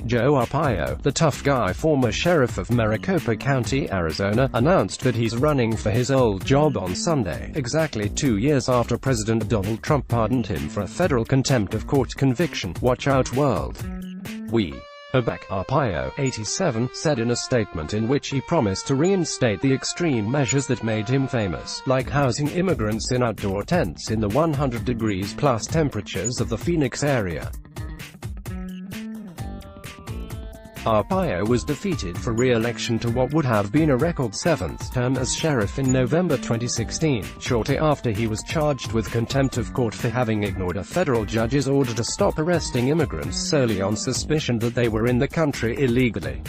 Joe Arpaio, the tough guy former sheriff of Maricopa County, Arizona, announced that he's running for his old job on Sunday, exactly 2 years after President Donald Trump pardoned him for a federal contempt of court conviction. Watch out, world. We are back, Arpaio, 87, said in a statement in which he promised to reinstate the extreme measures that made him famous, like housing immigrants in outdoor tents in the 100-degree-plus temperatures of the Phoenix area. Arpaio was defeated for re-election to what would have been a record 7th term as sheriff in November 2016, shortly after he was charged with contempt of court for having ignored a federal judge's order to stop arresting immigrants solely on suspicion that they were in the country illegally.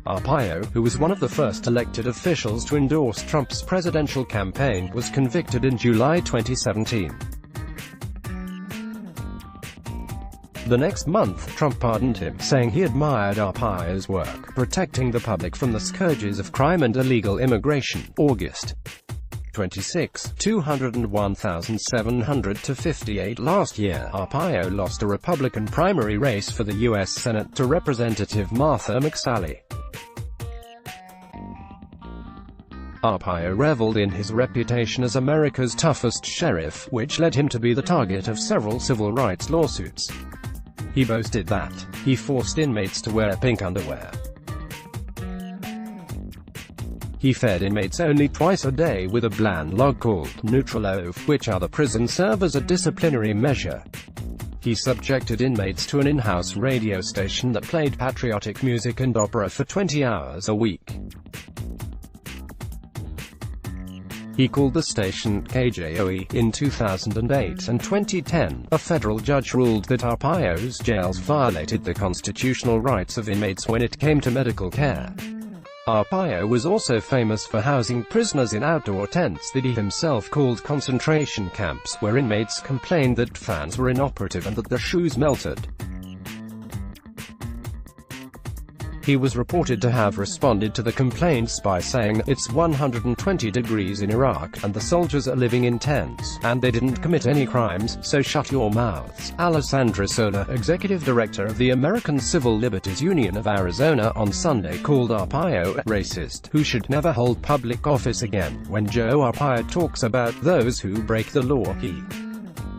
Arpaio, who was one of the first elected officials to endorse Trump's presidential campaign, was convicted in July 2017. The next month, Trump pardoned him, saying he admired Arpaio's work protecting the public from the scourges of crime and illegal immigration. August 26, 201,700 to 58. Last year, Arpaio lost a Republican primary race for the U.S. Senate to Representative Martha McSally. Arpaio reveled in his reputation as America's toughest sheriff, which led him to be the target of several civil rights lawsuits. He boasted that he forced inmates to wear pink underwear. He fed inmates only twice a day with a bland log called Nutrilo, which other prisons serve as a disciplinary measure. He subjected inmates to an in-house radio station that played patriotic music and opera for 20 hours a week. He called the station KJOE. In 2008 and 2010, a federal judge ruled that Arpaio's jails violated the constitutional rights of inmates when it came to medical care. Arpaio was also famous for housing prisoners in outdoor tents that he himself called concentration camps, where inmates complained that fans were inoperative and that their shoes melted. He was reported to have responded to the complaints by saying, "It's 120 degrees in Iraq, and the soldiers are living in tents, and they didn't commit any crimes, so shut your mouths." Alessandra Sola, executive director of the American Civil Liberties Union of Arizona, on Sunday called Arpaio a racist who should never hold public office again. When Joe Arpaio talks about those who break the law, he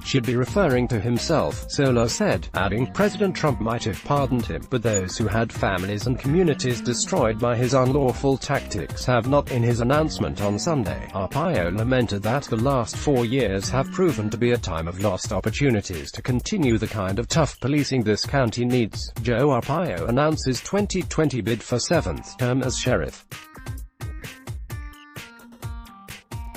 should be referring to himself, Sola said, adding, President Trump might have pardoned him, but those who had families and communities destroyed by his unlawful tactics have not. In his announcement on Sunday, Arpaio lamented that the last 4 years have proven to be a time of lost opportunities to continue the kind of tough policing this county needs. Joe Arpaio announces 2020 bid for 7th term as sheriff.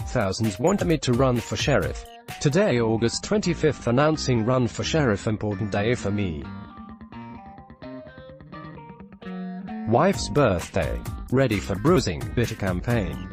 Thousands want me to run for sheriff. Today, August 25, announcing run for sheriff, important day for me. Wife's birthday. Ready for bruising, bitter campaign.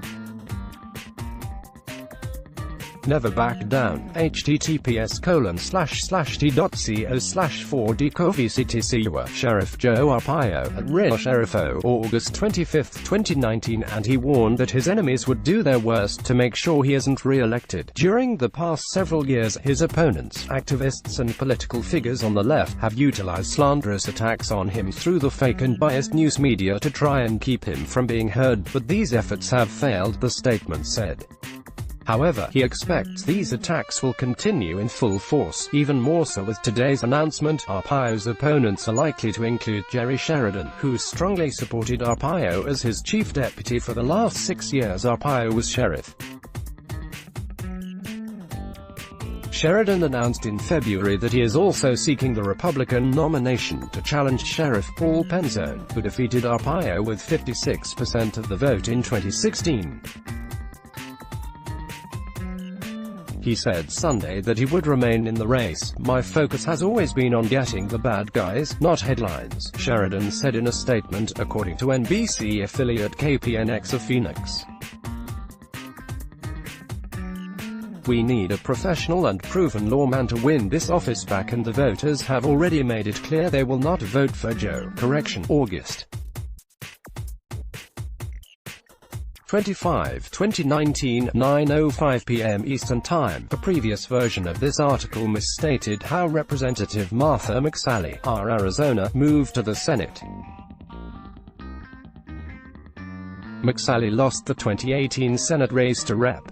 Never back down. https://t.co/4dcovictcua. Sheriff Joe Arpaio, at Real Sheriffo, August 25, 2019, and he warned that his enemies would do their worst to make sure he isn't re-elected. During the past several years, his opponents, activists and political figures on the left, have utilized slanderous attacks on him through the fake and biased news media to try and keep him from being heard, but these efforts have failed, the statement said. However, he expects these attacks will continue in full force, even more so with today's announcement. Arpaio's opponents are likely to include Jerry Sheridan, who strongly supported Arpaio as his chief deputy for the last 6 years Arpaio was sheriff. Sheridan announced in February that he is also seeking the Republican nomination to challenge Sheriff Paul Penzone, who defeated Arpaio with 56% of the vote in 2016. He said Sunday that he would remain in the race. "My focus has always been on getting the bad guys, not headlines," Sheridan said in a statement, according to NBC affiliate KPNX of Phoenix. "We need a professional and proven lawman to win this office back, and the voters have already made it clear they will not vote for Joe." Correction. August 25, 2019, 9:05 p.m. Eastern Time. A previous version of this article misstated how Representative Martha McSally, R. Arizona, moved to the Senate. McSally lost the 2018 Senate race to Rep.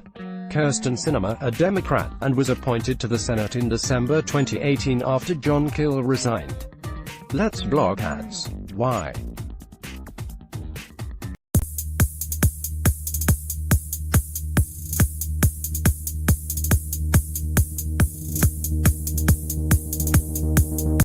Kirsten Sinema, a Democrat, and was appointed to the Senate in December 2018 after John Kill resigned. Let's blog ads. Why?